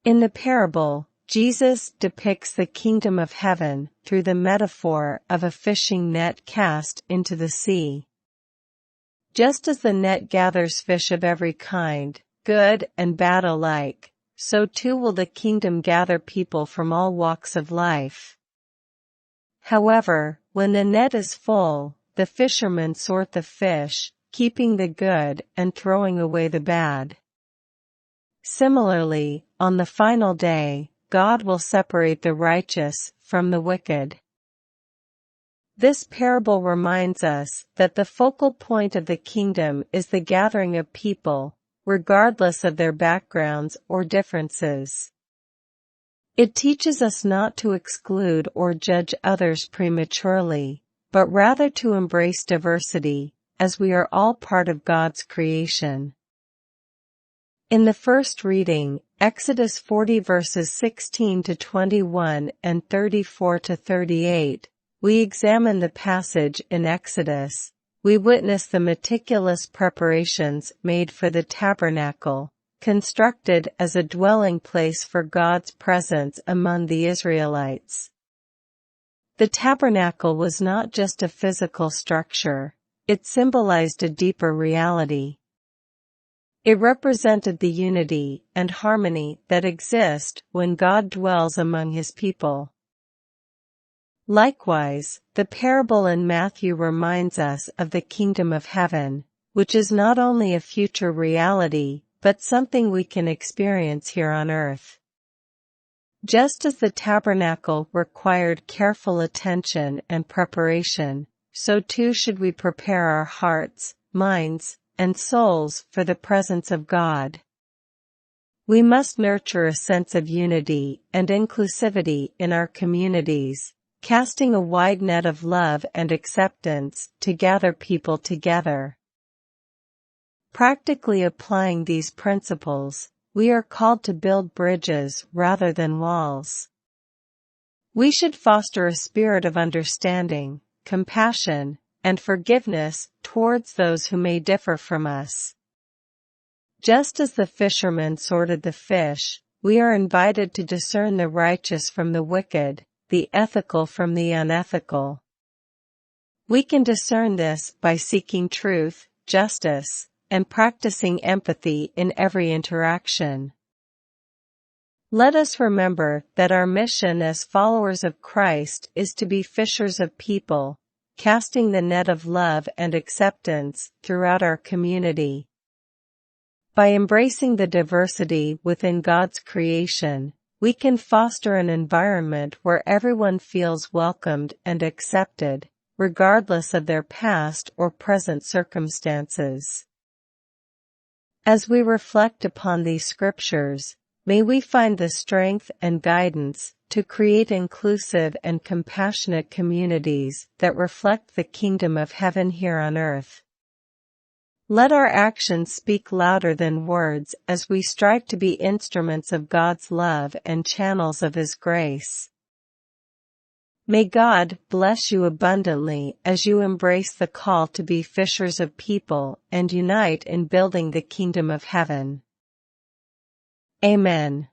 In the parable, Jesus depicts the kingdom of heaven through the metaphor of a fishing net cast into the sea. Just as the net gathers fish of every kind, good and bad alike, so too will the kingdom gather people from all walks of life. However, when the net is full, the fishermen sort the fish, keeping the good and throwing away the bad. Similarly, on the final day, God will separate the righteous from the wicked. This parable reminds us that the focal point of the kingdom is the gathering of people, regardless of their backgrounds or differences. It teaches us not to exclude or judge others prematurely, but rather to embrace diversity, as we are all part of God's creation. In the first reading, Exodus 40 verses 16 to 21 and 34 to 38, we examine the passage in Exodus. We witness the meticulous preparations made for the tabernacle, constructed as a dwelling place for God's presence among the Israelites. The tabernacle was not just a physical structure, it symbolized a deeper reality. It represented the unity and harmony that exist when God dwells among His people. Likewise, the parable in Matthew reminds us of the kingdom of heaven, which is not only a future reality, but something we can experience here on earth. Just as the tabernacle required careful attention and preparation, so too should we prepare our hearts, minds, and souls for the presence of God. We must nurture a sense of unity and inclusivity in our communities, casting a wide net of love and acceptance to gather people together. Practically applying these principles, we are called to build bridges rather than walls. We should foster a spirit of understanding, compassion, and forgiveness towards those who may differ from us. Just as the fishermen sorted the fish, we are invited to discern the righteous from the wicked, the ethical from the unethical. We can discern this by seeking truth, justice, and practicing empathy in every interaction. Let us remember that our mission as followers of Christ is to be fishers of people, casting the net of love and acceptance throughout our community. By embracing the diversity within God's creation, we can foster an environment where everyone feels welcomed and accepted, regardless of their past or present circumstances. As we reflect upon these scriptures, may we find the strength and guidance to create inclusive and compassionate communities that reflect the kingdom of heaven here on earth. Let our actions speak louder than words as we strive to be instruments of God's love and channels of His grace. May God bless you abundantly as you embrace the call to be fishers of people and unite in building the kingdom of heaven. Amen.